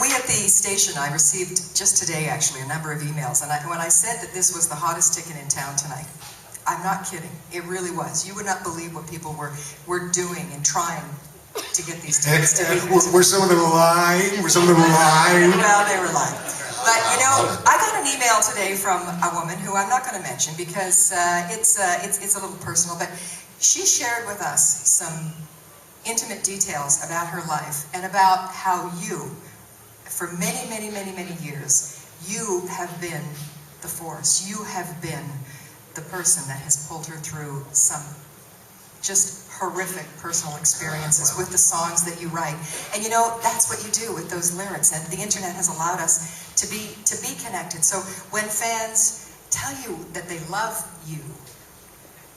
We at the station, I received just today actually a number of emails, and when I said that this was the hottest ticket in town tonight, I'm not kidding. It really was. You would not believe what people were doing and trying to get these tickets to be. Were some of them lying? Were some of them lying? Well, they were lying. But you know, I got an email today from a woman who I'm not going to mention because it's a little personal, but she shared with us some intimate details about her life and about how you, for many, many, many, many years, you have been the force. You have been the person that has pulled her through some just horrific personal experiences with the songs that you write. And you know, that's what you do with those lyrics, and the internet has allowed us to be connected. So when fans tell you that they love you,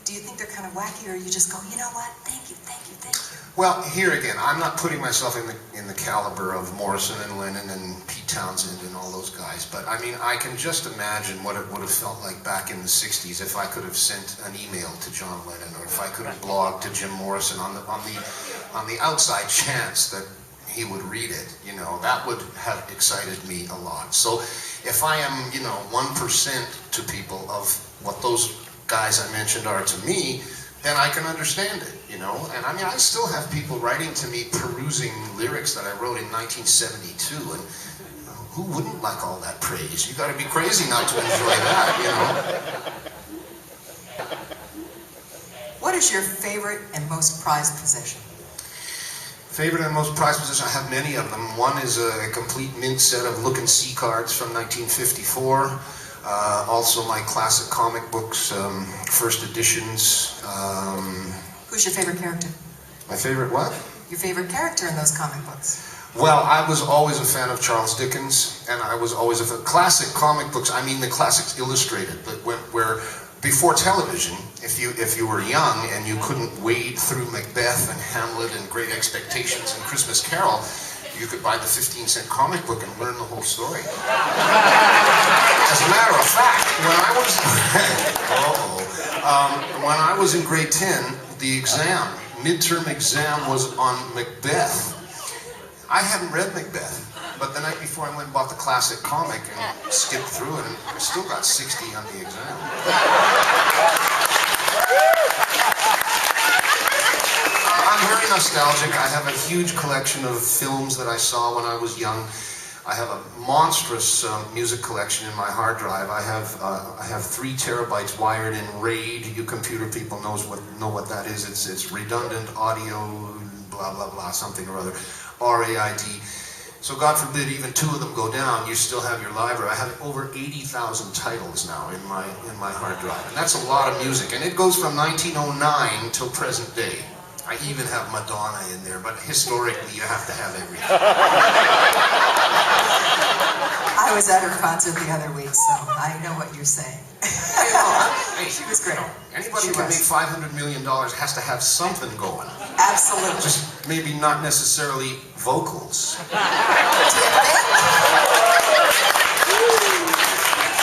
do you think they're kind of wacky, or you just go, you know what, thank you, thank you, thank you? Well, here again, I'm not putting myself in the caliber of Morrison and Lennon and Pete Townsend and all those guys, but I mean, I can just imagine what it would have felt like back in the 60s if I could have sent an email to John Lennon, or if I could have blogged to Jim Morrison on the outside chance that he would read it. You know, that would have excited me a lot. So if I am, you know, 1% to people of what those guys I mentioned are to me, then I can understand it, you know. And I mean, I still have people writing to me perusing lyrics that I wrote in 1972, and who wouldn't like all that praise? You got to be crazy not to enjoy that, you know. What is your favorite and most prized possession? Favorite and most prized possession? I have many of them. One is a complete mint set of Look and See cards from 1954. Also my classic comic books, first editions. Who's your favorite character? My favorite what? Your favorite character in those comic books? Well, I was always a fan of Charles Dickens, and I was always a fan. Classic comic books, I mean the classics illustrated, but where before television, if you were young and you couldn't wade through Macbeth and Hamlet and Great Expectations and Christmas Carol, you could buy the 15-cent comic book and learn the whole story. As a matter of fact, when I was in grade 10, the midterm exam was on Macbeth. I hadn't read Macbeth, but the night before I went and bought the classic comic and skipped through it, and I still got 60 on the exam. I'm very nostalgic. I have a huge collection of films that I saw when I was young. I have a monstrous music collection in my hard drive. I have 3 terabytes wired in RAID. You computer people know what that is. It's redundant audio, blah blah blah, something or other, RAID. So God forbid even 2 of them go down, you still have your library. I have over 80,000 titles now in my hard drive, and that's a lot of music. And it goes from 1909 till present day. I even have Madonna in there, but historically you have to have everything. I was at her concert the other week, so I know what you're saying. Hey, she was great. Anybody who can make $500 million has to have something going. Absolutely. Just maybe not necessarily vocals.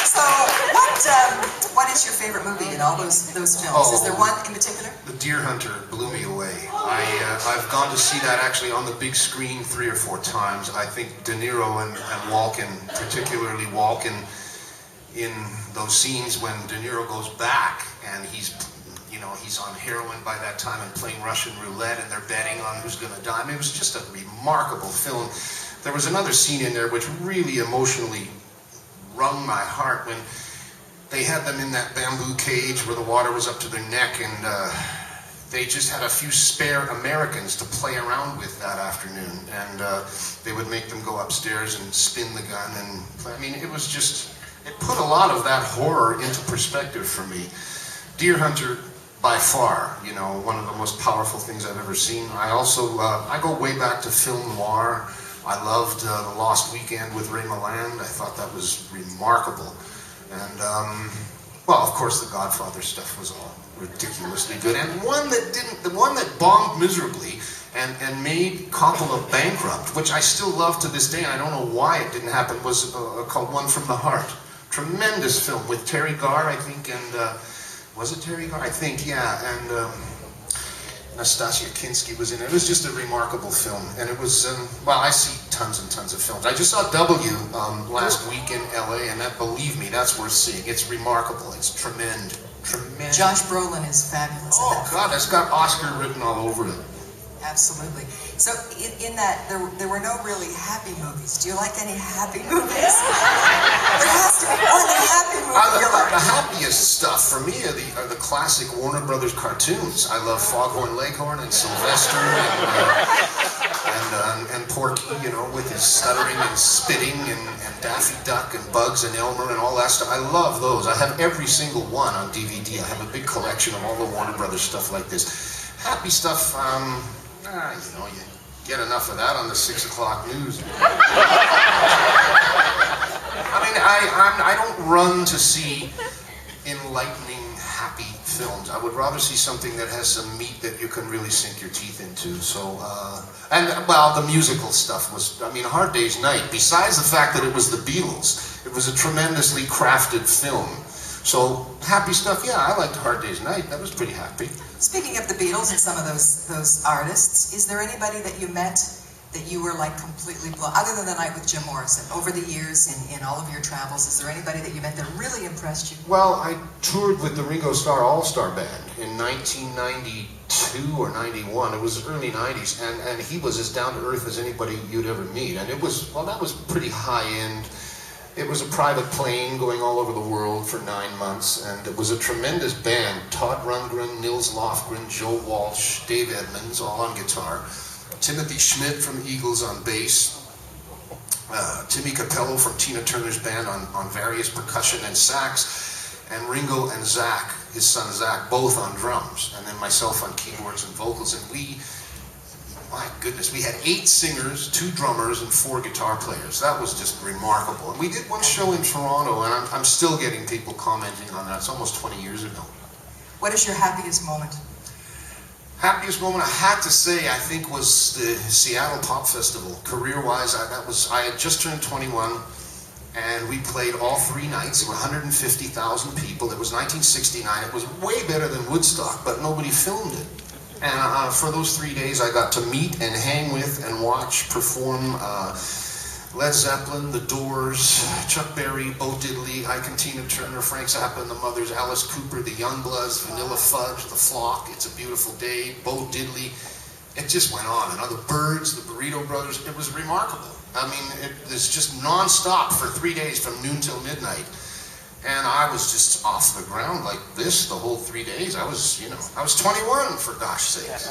So, what is your favorite movie in all those films? Is there one in particular? The Deer Hunter blew me away. I've gone to see that actually on the big screen 3 or 4 times. I think De Niro and Walken, particularly Walken, in those scenes when De Niro goes back and he's on heroin by that time and playing Russian roulette and they're betting on who's going to die. I mean, it was just a remarkable film. There was another scene in there which really emotionally wrung my heart when they had them in that bamboo cage where the water was up to their neck, and they just had a few spare Americans to play around with that afternoon, and they would make them go upstairs and spin the gun and play. I mean, it was just, it put a lot of that horror into perspective for me. Deer Hunter, by far, you know, one of the most powerful things I've ever seen. I also, I go way back to film noir. I loved The Lost Weekend with Ray Milland. I thought that was remarkable. And, well, of course, the Godfather stuff was all ridiculously good. And the one that bombed miserably and made Coppola bankrupt, which I still love to this day, and I don't know why it didn't happen, was called One from the Heart. Tremendous film with Terry Garr, I think, and was it Terry Garr? I think, yeah. And Nastasia Kinski was in it. It was just a remarkable film, and it was, well, I see tons and tons of films. I just saw W last week in LA, and that, believe me, that's worth seeing. It's remarkable. It's tremendous. Josh Brolin is fabulous. Oh God, that's got Oscar written all over it. Absolutely. So in that, there were no really happy movies. Do you like any happy movies? There has to be one happy movie you like. The happiest stuff for me are the classic Warner Brothers cartoons. I love Foghorn Leghorn and Sylvester and Porky, you know, with his stuttering and spitting and Daffy Duck and Bugs and Elmer and all that stuff. I love those. I have every single one on DVD. I have a big collection of all the Warner Brothers stuff like this. Happy stuff, you know, you get enough of that on the 6 o'clock news. I mean, I don't run to see enlightening, happy films. I would rather see something that has some meat that you can really sink your teeth into. So, and well, the musical stuff was, I mean, Hard Day's Night, besides the fact that it was the Beatles, it was a tremendously crafted film. So, happy stuff, yeah, I liked Hard Day's Night. That was pretty happy. Speaking of the Beatles and some of those artists, is there anybody that you met that you were like completely blown, other than the night with Jim Morrison, over the years in all of your travels, is there anybody that you met that really impressed you? Well, I toured with the Ringo Starr All-Star Band in 1992 or 91. It was early 90s, and he was as down-to-earth as anybody you'd ever meet. And it was, well, that was pretty high-end. It was a private plane going all over the world for 9 months, and it was a tremendous band. Todd Rundgren, Nils Lofgren, Joe Walsh, Dave Edmunds, all on guitar. Timothy Schmidt from Eagles on bass. Timmy Capello from Tina Turner's band on various percussion and sax. And Ringo and Zach, his son Zach, both on drums. And then myself on keyboards and vocals. And we, my goodness, we had 8 singers, 2 drummers, and 4 guitar players. That was just remarkable. And we did one show in Toronto, and I'm still getting people commenting on that. It's almost 20 years ago. What is your happiest moment? Happiest moment I had to say, I think, was the Seattle Pop Festival. Career-wise, I had just turned 21, and we played all 3 nights. There were 150,000 people. It was 1969. It was way better than Woodstock, but nobody filmed it. And for those 3 days, I got to meet and hang with and watch perform Led Zeppelin, The Doors, Chuck Berry, Bo Diddley, Ike and Tina Turner, Frank Zappa and the Mothers, Alice Cooper, The Youngbloods, Vanilla Fudge, The Flock, It's a Beautiful Day, Bo Diddley. It just went on. And the Byrds, the Burrito Brothers. It was remarkable. I mean, it was just non-stop for 3 days from noon till midnight. And I was just off the ground like this the whole 3 days. I was 21, for gosh sakes.